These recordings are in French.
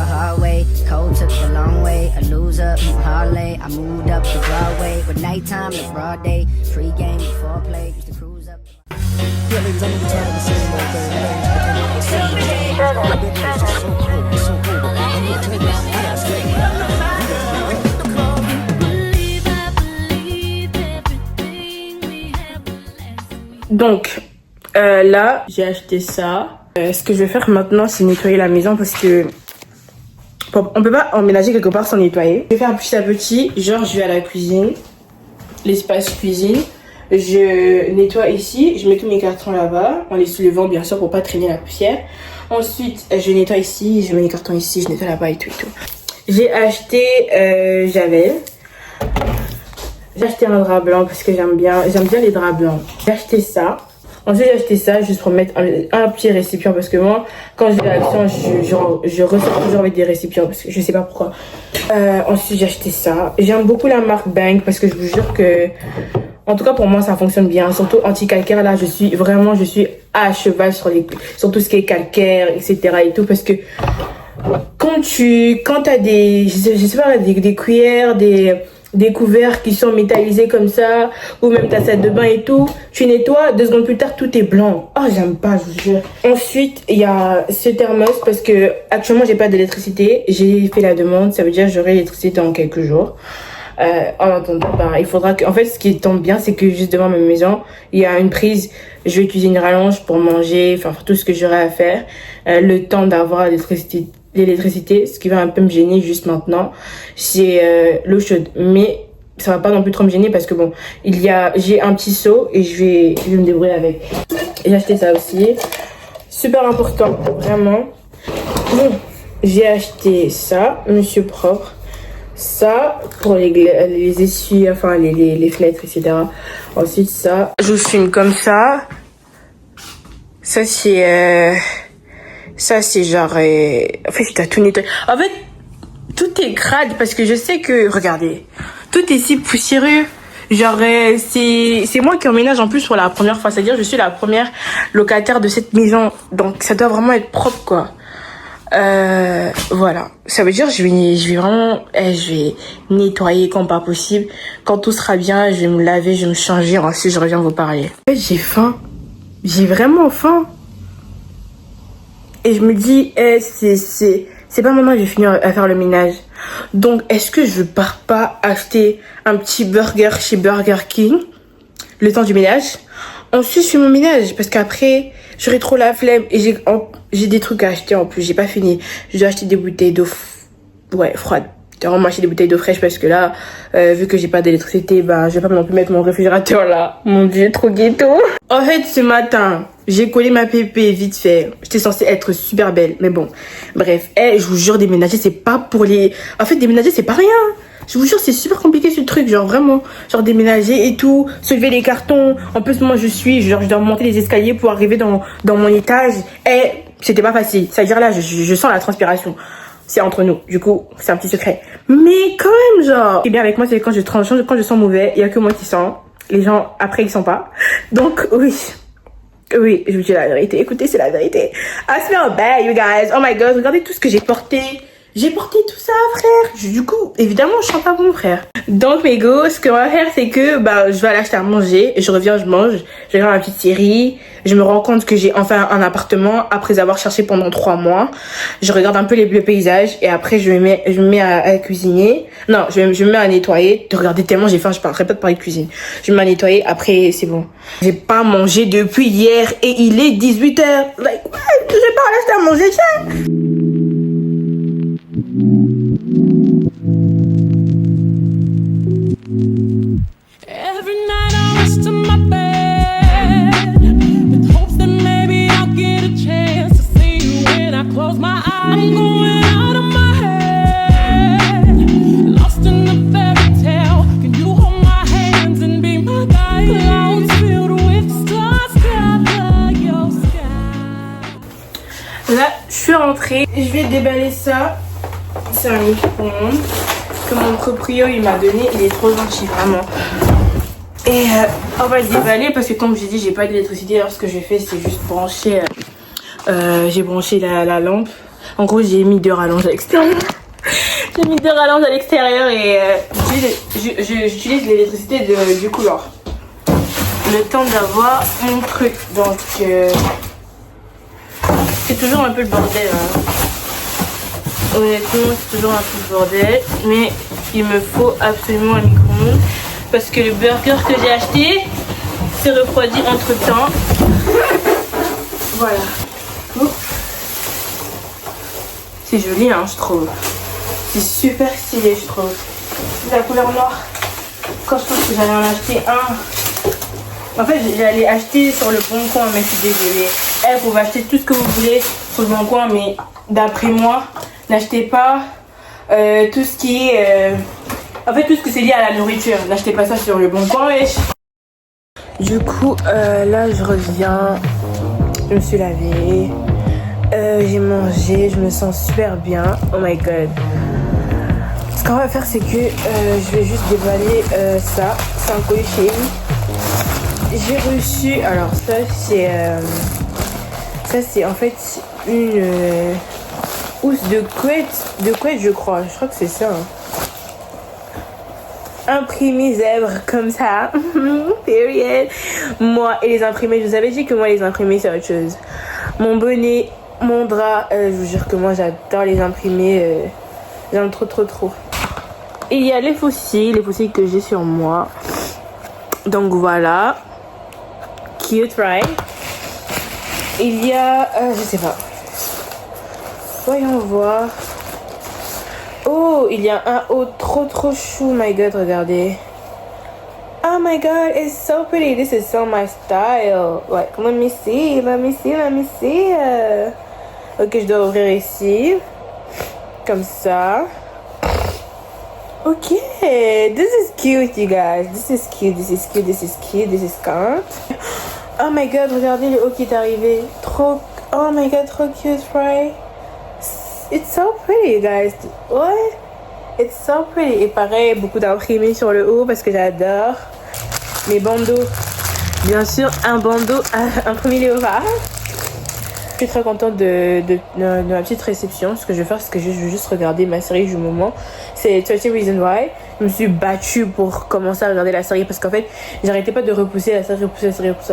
hard way. Cold took the long way. A loser, Harley. I moved up to Broadway. With nighttime to broad day. Free game, foreplay. Used to cruise up. Yeah, ladies, I know you're tired of the same old thing. It's so cool. I'm gonna tell you, I gotta stay. Donc là j'ai acheté ça. Ce que je vais faire maintenant c'est nettoyer la maison parce que on peut pas emménager quelque part sans nettoyer. Je vais faire petit à petit, genre je vais à la cuisine, l'espace cuisine, je nettoie ici, je mets tous mes cartons là-bas en les soulevant bien sûr pour pas traîner la poussière. Ensuite je nettoie ici, je mets les cartons ici, je nettoie là-bas et tout. J'ai acheté Javel. J'ai acheté un drap blanc parce que j'aime bien les draps blancs. J'ai acheté ça. Ensuite, j'ai acheté ça juste pour mettre un petit récipient parce que moi, quand je vais à l'action, je ressors toujours avec des récipients parce que je sais pas pourquoi. Ensuite, j'ai acheté ça. J'aime beaucoup la marque Bang parce que je vous jure que, en tout cas pour moi, ça fonctionne bien. Surtout anti-calcaire, là, je suis à cheval sur tout ce qui est calcaire, etc. et tout parce que quand t'as des, je sais pas, des cuillères, des couverts qui sont métallisés comme ça, ou même ta salle de bain et tout, tu nettoies, 2 secondes plus tard, tout est blanc. Oh, j'aime pas, je vous jure. Ensuite, il y a ce thermos parce que actuellement, j'ai pas d'électricité. J'ai fait la demande, ça veut dire que j'aurai l'électricité dans quelques jours. En attendant, il faudra que... En fait, ce qui tombe bien, c'est que juste devant ma maison, il y a une prise. Je vais utiliser une rallonge pour manger, enfin, tout ce que j'aurai à faire. Le temps d'avoir l'électricité, ce qui va un peu me gêner juste maintenant, c'est l'eau chaude. Mais ça va pas non plus trop me gêner parce que bon, j'ai un petit seau et je vais me débrouiller avec. J'ai acheté ça aussi. Super important, vraiment. Bon, j'ai acheté ça, Monsieur Propre. Ça, pour les essuies, enfin les fenêtres, etc. Ensuite, ça, je filme comme ça. Ça, c'est genre... En fait, tu as tout nettoyé. En fait, tout est crade parce que je sais que... Regardez. Tout est si poussiéreux. Genre, c'est moi qui emménage en plus pour la première fois. C'est-à-dire, je suis la première locataire de cette maison. Donc, ça doit vraiment être propre, quoi. Voilà. Ça veut dire, je vais vraiment... je vais nettoyer quand pas possible. Quand tout sera bien, je vais me laver, je vais me changer. Ensuite, je reviens vous parler. En fait, j'ai faim. J'ai vraiment faim. Et je me dis, c'est pas maintenant que j'ai fini à faire le ménage. Donc, est-ce que je pars pas acheter un petit burger chez Burger King le temps du ménage? Ensuite, je fais mon ménage parce qu'après, j'aurai trop la flemme et j'ai des trucs à acheter en plus. J'ai pas fini. Je dois acheter des bouteilles d'eau froide. Je dois vraiment acheter des bouteilles d'eau fraîche parce que là, vu que j'ai pas d'électricité, je vais pas non plus mettre mon réfrigérateur là. Mon Dieu, trop ghetto. En fait, ce matin, j'ai collé ma pépé vite fait. J'étais censée être super belle, mais bon. Bref, je vous jure, déménager, c'est pas pour les... En fait, déménager, c'est pas rien. Je vous jure, c'est super compliqué ce truc, genre vraiment. Genre déménager et tout, soulever les cartons. En plus, moi, je dois monter les escaliers pour arriver dans mon étage. C'était pas facile. C'est-à-dire là, je sens la transpiration. C'est entre nous, du coup, c'est un petit secret. Mais quand même, genre... Ce qui est bien avec moi, c'est quand je sens mauvais, il y a que moi qui sens. Les gens, après, ils sentent pas. Donc, oui, je vous dis la vérité. Écoutez, c'est la vérité. I smell bad, you guys. Oh my god, regardez tout ce que j'ai porté. J'ai porté tout ça, frère. Du coup, évidemment, je sens pas bon, frère. Donc, mes gos, ce qu'on va faire, c'est que, je vais aller acheter à manger. Je reviens, je mange. Je regarde ma petite série. Je me rends compte que j'ai enfin un appartement après avoir cherché pendant 3 mois. Je regarde un peu les paysages et après, je me mets à cuisiner. Non, je me mets à nettoyer. Regardez tellement j'ai faim, je parlerai pas de parler de cuisine. Je me mets à nettoyer. Après, c'est bon. J'ai pas mangé depuis hier et il est 18h. Like, what? Je vais pas rester à manger, tiens. Every night I rush to my bed with hopes that maybe I'll get a chance to see you when I close my eyes. I'm going out of my head, lost in the fairy tale. Can you hold my hands and be my guide? Clouds filled with stars cover your sky. Là, je suis rentrée. Je vais déballer ça. C'est un micro-ondes que mon proprio il m'a donné. Il est trop gentil, vraiment. Et on va le déballer parce que comme j'ai dit, j'ai pas d'électricité. Alors ce que j'ai fait, c'est juste brancher. J'ai branché la lampe En gros, j'ai mis 2 rallonges à l'extérieur. J'ai mis 2 rallonges à l'extérieur et j'utilise l'électricité du couloir. Le temps d'avoir mon truc. Donc, c'est toujours un peu le bordel. Hein. Honnêtement, c'est toujours un peu le bordel. Mais il me faut absolument un micro-ondes. Parce que le burger que j'ai acheté s'est refroidi entre temps. Voilà. Oh. C'est joli, hein, je trouve. C'est super stylé, je trouve. C'est la couleur noire. Quand je pense que j'allais en acheter un. En fait, j'allais acheter sur le Bon Coin, mais je suis désolée. Vous pouvez acheter tout ce que vous voulez sur le Bon Coin, mais d'après moi, n'achetez pas tout ce qui est. En fait, tout ce que c'est lié à la nourriture. N'achetez pas ça sur le Bon Coin, wesh. Du coup, là, je reviens. Je me suis lavée. J'ai mangé. Je me sens super bien. Oh my god. Ce qu'on va faire, c'est que je vais juste déballer ça. C'est un colis Shein. J'ai reçu. Alors, ça, c'est en fait une housse de couette, je crois. Je crois que c'est ça. Hein. Imprimé zèbre comme ça. Period. Moi et les imprimés, je vous avais dit que moi les imprimés c'est autre chose. Mon bonnet, mon drap, je vous jure que moi j'adore les imprimés. J'aime trop. Et il y a les fossiles que j'ai sur moi. Donc voilà. Cute, right? Il y a, je sais pas. Voyons voir. Oh, il y a un haut trop chou. My god, regardez. Oh my god, it's so pretty. This is so my style. Like, let me see. Ok, je dois ouvrir ici. Comme ça. Ok, this is cute, you guys. This is cute. This is cute. Oh my god, regardez le haut qui est arrivé. Oh my god, trop cute, right? It's so pretty, you guys. What? It's so pretty. Et pareil, beaucoup d'imprimés sur le haut parce que j'adore. Mes bandeaux. Bien sûr, un bandeau imprimé léopard. Je suis très contente de ma petite réception. Ce que je vais faire, c'est que je vais juste regarder ma série du moment. C'est 30 Reasons Why. Je me suis battue pour commencer à regarder la série parce qu'en fait, j'arrêtais pas de repousser la série.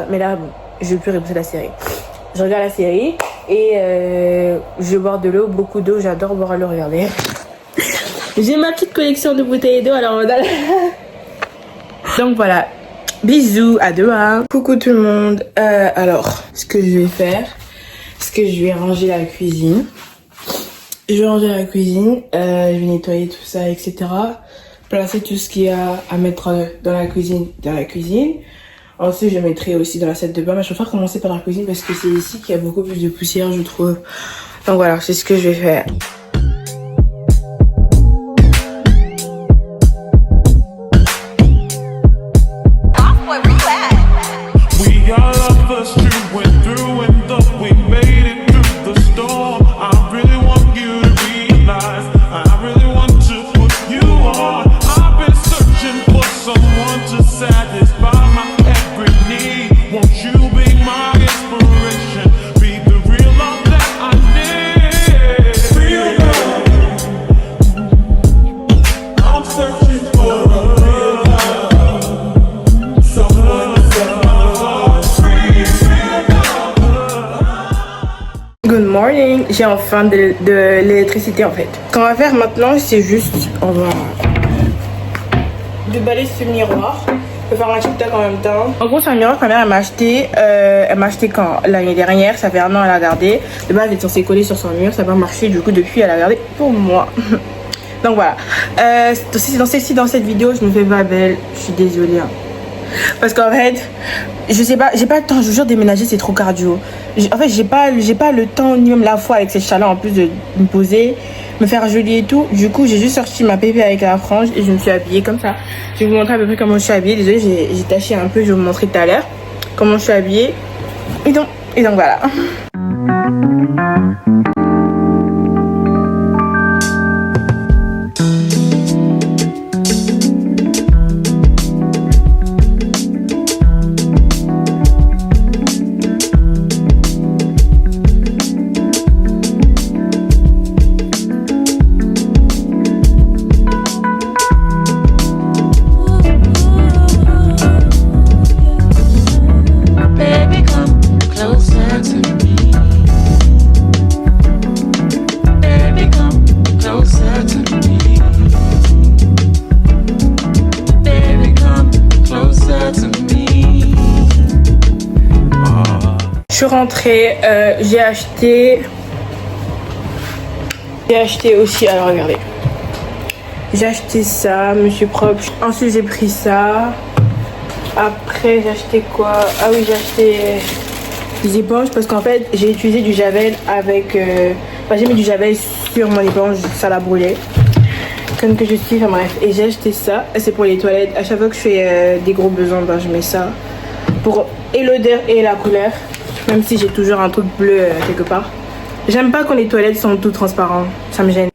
Mais là, bon, je vais plus repousser la série. Je regarde la série et je vais boire de l'eau, beaucoup d'eau. J'adore boire l'eau, regardez. J'ai ma petite collection de bouteilles d'eau, alors on a... Donc voilà. Bisous, à demain. Coucou tout le monde. Alors, ce que je vais faire, c'est que je vais ranger la cuisine. Je vais nettoyer tout ça, etc. Placer tout ce qu'il y a à mettre dans la cuisine. Ensuite, je mettrai aussi dans la salle de bain. Mais je préfère commencer par la cuisine parce que c'est ici qu'il y a beaucoup plus de poussière, je trouve. Donc voilà, c'est ce que je vais faire. Good morning, j'ai enfin de l'électricité en fait. Ce qu'on va faire maintenant, c'est juste, on va déballer ce miroir. Je vais faire un TikTok en même temps. En gros, c'est un miroir que ma mère elle m'a acheté. Elle m'a acheté quand? L'année dernière, ça fait un an, elle a gardé. De base, elle était censée coller sur son mur, ça n'a pas marché. Du coup, depuis, elle a gardé pour moi. Donc voilà. Dans cette vidéo, je me fais pas belle. Je suis désolée. Hein. Parce qu'en fait, je sais pas, j'ai pas le temps, je vous jure, déménager c'est trop cardio. En fait, j'ai pas le temps ni même la foi avec ces chaleurs en plus de me poser, me faire joli et tout. Du coup, j'ai juste sorti ma pépé avec la frange et je me suis habillée comme ça. Je vais vous montrer à peu près comment je suis habillée. Désolée, j'ai taché un peu, je vais vous montrer tout à l'heure comment je suis habillée. Et donc voilà. Après, j'ai acheté aussi, alors regardez. J'ai acheté ça, Monsieur Propre. Ensuite, j'ai pris ça. Après, j'ai acheté quoi? Ah oui, j'ai acheté des éponges parce qu'en fait, j'ai utilisé du Javel avec... j'ai mis du Javel sur mon éponge, ça l'a brûlé. Comme que je suis, enfin bref. Et j'ai acheté ça, c'est pour les toilettes. À chaque fois que je fais des gros besoins, ben, je mets ça. Pour et l'odeur et la couleur. Même si j'ai toujours un truc bleu quelque part. J'aime pas quand les toilettes sont tout transparentes, ça me gêne.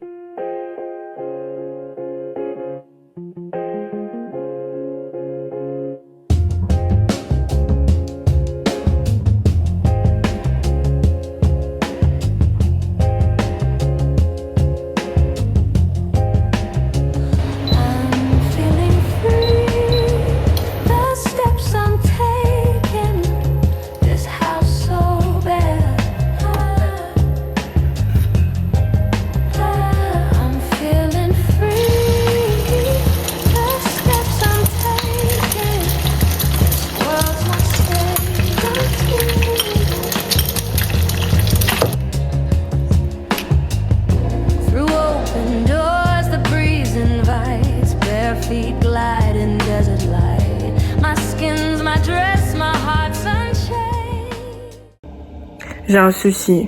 J'ai un souci.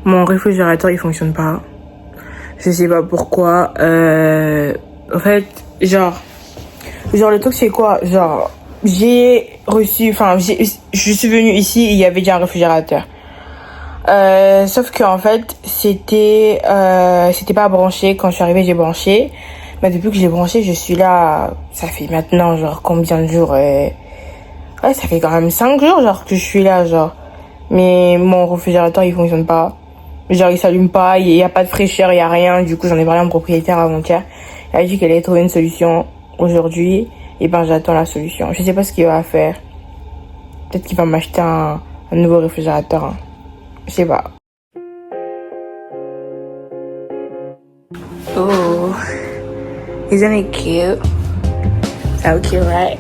Mon réfrigérateur il fonctionne pas. Je sais pas pourquoi. En fait, genre le truc c'est quoi? Genre, j'ai reçu, enfin, je suis venue ici et il y avait déjà un réfrigérateur. Sauf que en fait, c'était pas branché. Quand je suis arrivée, j'ai branché. Mais depuis que j'ai branché, je suis là. Ça fait maintenant genre combien de jours? Ouais, ça fait quand même 5 jours genre que je suis là genre. Mais mon réfrigérateur il fonctionne pas. Genre il s'allume pas, il y a pas de fraîcheur, il y a rien. Du coup j'en ai parlé à mon propriétaire avant-hier. Elle a dit qu'elle allait trouver une solution aujourd'hui. Et ben j'attends la solution. Je sais pas ce qu'il va faire. Peut-être qu'il va m'acheter un nouveau réfrigérateur. Hein. Je sais pas. Oh, isn't it cute? So cute, right?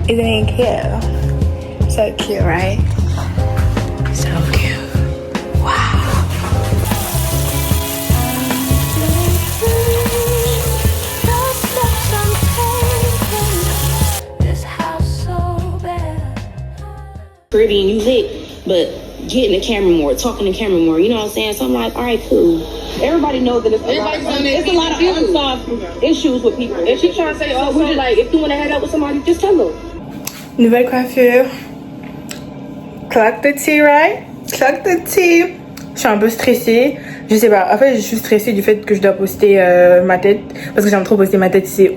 Isn't it cute? So cute, right? So cute. Wow. Pretty and you lit, but getting the camera more, talking to camera more, you know what I'm saying? So I'm like, all right, cool. Everybody knows that it's a lot of unsolved issues with people. If she's trying to say, oh, we're like, if you want to head up with somebody, just tell them. Nouvelle coiffure. Clock the tea, right? Clock the tea. Je suis un peu stressée. Je sais pas. En fait, je suis stressée du fait que je dois poster ma tête. Parce que j'aime trop poster ma tête. C'est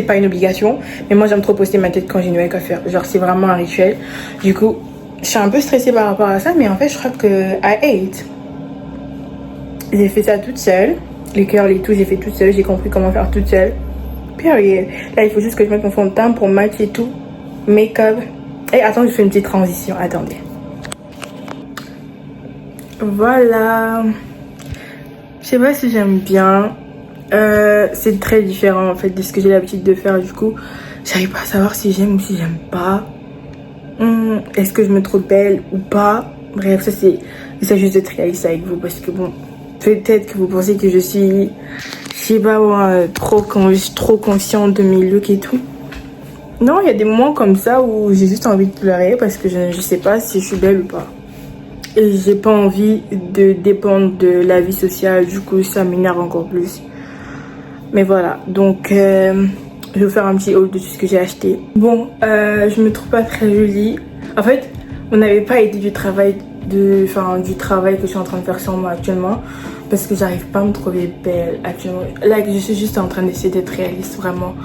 pas une obligation. Mais moi, j'aime trop poster ma tête quand j'ai une nouvelle coiffure. Genre, c'est vraiment un rituel. Du coup, je suis un peu stressée par rapport à ça. Mais en fait, je crois que I ate. J'ai fait ça toute seule. Les curls et tout, j'ai fait toute seule. J'ai compris comment faire toute seule. Period. Là, il faut juste que je mette mon fond de teint pour matcher tout. Make-up. Et attends, je fais une petite transition. Attendez. Voilà. Je sais pas si j'aime bien. C'est très différent en fait de ce que j'ai l'habitude de faire. Du coup, j'arrive pas à savoir si j'aime ou si j'aime pas. Est-ce que je me trouve belle ou pas? Bref, ça c'est juste d'être réaliste avec vous parce que bon, peut-être que vous pensez que je suis, je sais pas moi, trop consciente de mes looks et tout. Non, il y a des moments comme ça où j'ai juste envie de pleurer parce que je sais pas si je suis belle ou pas. Et j'ai pas envie de dépendre de la vie sociale, du coup ça m'énerve encore plus. Mais voilà, donc je vais vous faire un petit haul de tout ce que j'ai acheté. Bon, je me trouve pas très jolie. En fait, on n'avait pas idée du travail du travail que je suis en train de faire sur moi actuellement. Parce que j'arrive pas à me trouver belle actuellement. Là, je suis juste en train d'essayer d'être réaliste vraiment.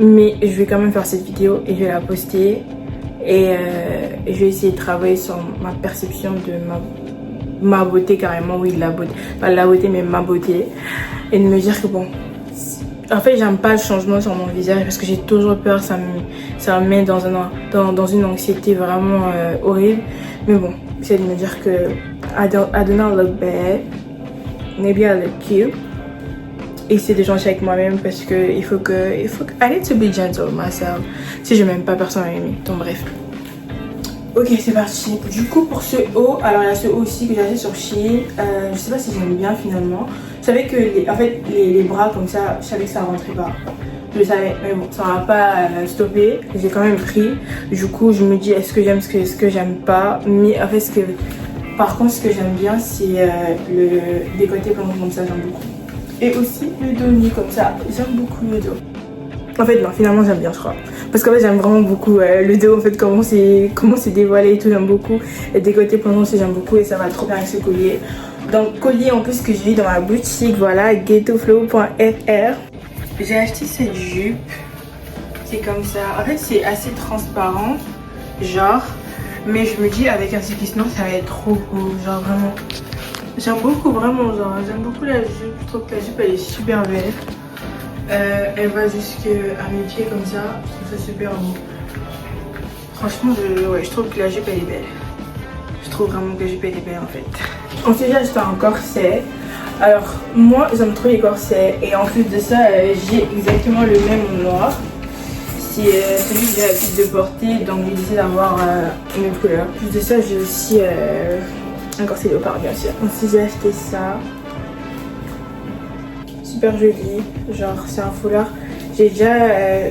Mais je vais quand même faire cette vidéo et je vais la poster. Et je vais essayer de travailler sur ma perception de ma beauté carrément, oui, de la beauté. Pas de la beauté, mais ma beauté. Et de me dire que bon, en fait, j'aime pas le changement sur mon visage parce que j'ai toujours peur, ça me met dans une anxiété vraiment horrible. Mais bon, c'est de me dire que I do not look bad. Maybe I look cute. Et c'est de gentil avec moi-même parce que il faut que I need to be gentle with myself. Si je m'aime pas, personne va m'aimer. Donc bref. Ok, c'est parti. Du coup, pour ce haut, alors il y a ce haut aussi que j'ai acheté sur Shein. Je sais pas si j'aime bien finalement. Je savais que les bras comme ça, je savais que ça rentrait pas. Je le savais, mais bon, ça m'a pas stoppé. J'ai quand même pris. Du coup, je me dis est-ce que j'aime, est-ce que j'aime pas. Mais en fait, par contre, ce que j'aime bien, c'est le décolleté comme ça, j'aime beaucoup. Et aussi le dos nu comme ça, j'aime beaucoup le dos. En fait, non, finalement, j'aime bien, je crois. Parce qu'en fait, j'aime vraiment beaucoup le dos, en fait, comment c'est dévoilé et tout, j'aime beaucoup. Le décolleté prononcé, j'aime beaucoup et ça va trop bien avec ce collier. Donc, collier en plus que j'ai eu dans ma boutique, voilà, ghettoflow.fr. J'ai acheté cette jupe. C'est comme ça. En fait, c'est assez transparent, genre. Mais je me dis, avec un cyclisme, ça va être trop beau, genre vraiment. J'aime beaucoup, vraiment, genre, j'aime beaucoup la jupe. Je trouve que la jupe, elle est super belle. Elle va jusqu'à mes pieds comme ça, je trouve ça super beau. Franchement, je trouve que la jupe elle est belle. Je trouve vraiment que la jupe elle est belle en fait. Ensuite j'ai acheté un corset. Alors moi j'aime trop les corsets et en plus de ça j'ai exactement le même en noir. C'est celui que j'ai l'habitude de porter, donc j'ai décidé d'avoir une autre couleur. En plus de ça j'ai aussi un corset léopard bien sûr. Ensuite j'ai acheté ça. Super joli, genre c'est un foulard. J'ai déjà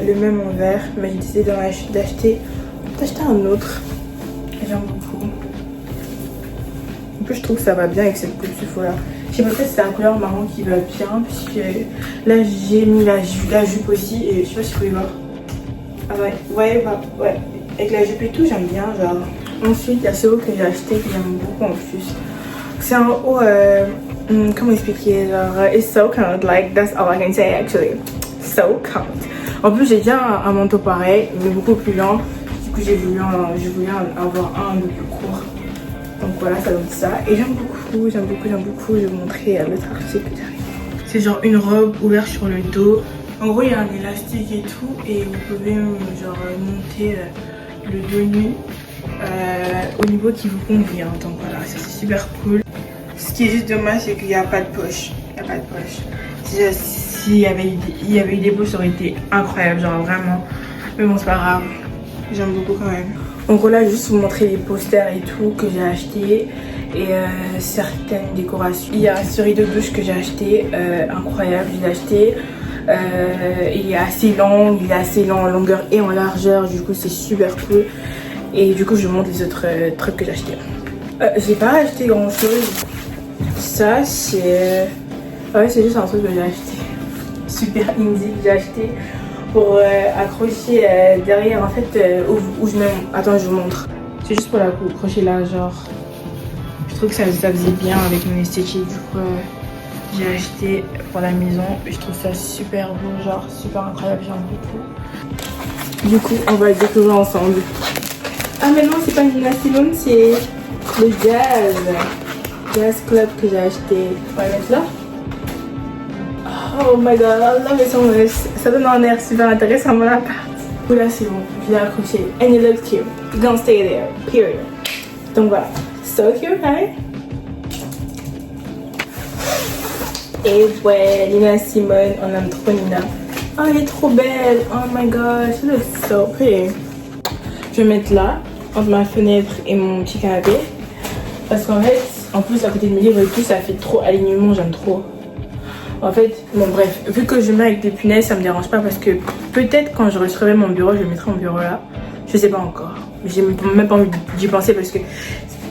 le même en vert, mais j'ai décidé d'acheter un autre. J'aime beaucoup. En plus je trouve que ça va bien avec ce foulard. Je sais pas, peut-être c'est la couleur marron qui va bien, puisque là j'ai mis la jupe aussi et je sais pas si vous pouvez voir. Ah ouais, avec la jupe et tout j'aime bien genre. Ensuite il y a ce haut que j'ai acheté que j'aime beaucoup en plus. C'est un haut comment expliquer, genre it's so count, like that's all I can say actually, so count. En plus j'ai déjà un manteau pareil mais beaucoup plus lent, du coup j'ai voulu en avoir un peu plus court, donc voilà ça donne ça et j'aime beaucoup. Je vais vous montrer l'autre article que j'arrive. C'est genre une robe ouverte sur le dos, en gros il y a un élastique et tout et vous pouvez genre monter le dos nu au niveau qui vous convient, donc voilà ça c'est super cool. Ce qui est juste dommage, c'est qu'il n'y a pas de poche. S'il y avait eu des poches, ça aurait été incroyable, genre vraiment. Mais bon, c'est pas grave. J'aime beaucoup quand même. Donc voilà, juste vous montrer les posters et tout que j'ai acheté et certaines décorations. Il y a ce rideau de douche que j'ai acheté, incroyable, je l'ai acheté. Il est assez long, en longueur et en largeur, du coup c'est super cool. Et du coup, je vous montre les autres trucs que j'ai acheté. J'ai pas acheté grand chose. Ça c'est... ouais, c'est juste un truc que j'ai acheté. Super indie que j'ai acheté pour accrocher derrière en fait où je mets... Attends, je vous montre. C'est juste pour accrocher là, genre... Je trouve que ça faisait bien avec mon esthétique. Du coup, j'ai acheté pour la maison. Je trouve ça super beau, genre super incroyable, j'aime beaucoup. Du coup, on va le découvrir ensemble. Ah mais non, c'est pas Nina Simone, c'est le Jazz Club que j'ai acheté. On va le mettre là. Oh my god, I love it so much. Ça donne un air super intéressant à mon appart. Oula, c'est bon, je l'ai accroché. And it looks cute. It's gonna stay there, period. Donc voilà, so cute, right? Et ouais, Nina Simone, on aime trop Nina. Oh, elle est trop belle. Oh my god, she looks so pretty. Je vais mettre là, entre ma fenêtre et mon petit canapé. Parce qu'en fait, en plus à côté de mes livres et tout, ça fait trop alignement, j'aime trop. En fait, bon bref, vu que je mets avec des punaises, ça me dérange pas parce que peut-être quand je restaurerai mon bureau, je mettrai mon bureau là. Je sais pas encore. J'ai même pas envie d'y penser parce que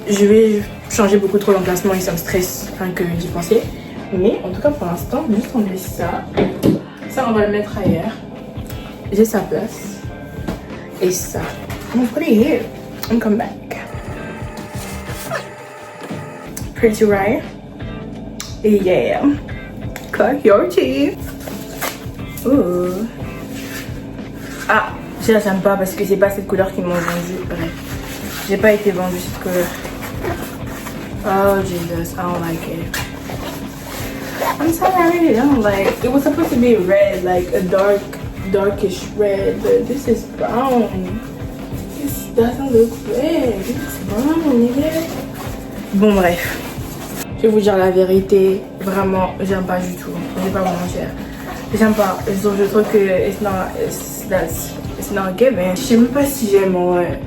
je vais changer beaucoup trop d'emplacement et ça me stresse rien que d'y penser. Mais en tout cas pour l'instant, juste enlever ça. Ça on va le mettre ailleurs. J'ai sa place. Et ça. I'm gonna put it here and come back. Pretty right? Yeah. Cut your teeth. Ooh. Ah, je la j'aime pas parce que c'est pas cette couleur qu'ils m'ont vendue. Bref, j'ai pas été vendue cette couleur. Oh Jesus, I don't like it. I'm sorry, I really don't like. It was supposed to be red, like a darkish red, but this is brown. This doesn't look red. This is brown, nigga. Bon bref. Je vais vous dire la vérité, vraiment, j'aime pas du tout. Je vais pas vous mentir. J'aime pas. Donc je trouve que it's not given. Je sais même pas si j'aime, ouais.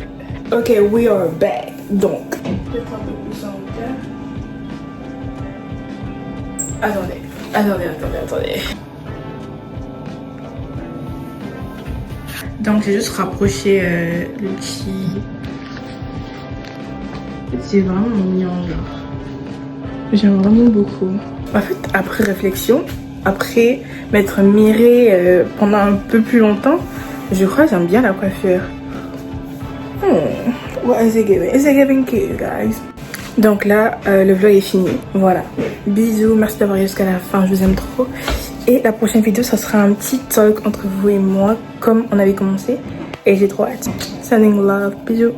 Ok, we are back. Donc, peut-être un peu plus en hauteur. Attendez. Donc, j'ai juste rapproché l'outil. C'est vraiment mignon, genre. J'aime vraiment beaucoup. En fait, après réflexion, après m'être mirée pendant un peu plus longtemps, je crois que j'aime bien la coiffure. What is it giving? Is it giving cute, guys? Donc là, le vlog est fini. Voilà. Bisous, merci d'avoir regardé jusqu'à la fin, je vous aime trop. Et la prochaine vidéo, ça sera un petit talk entre vous et moi, comme on avait commencé. Et j'ai trop hâte. Sending love, bisous.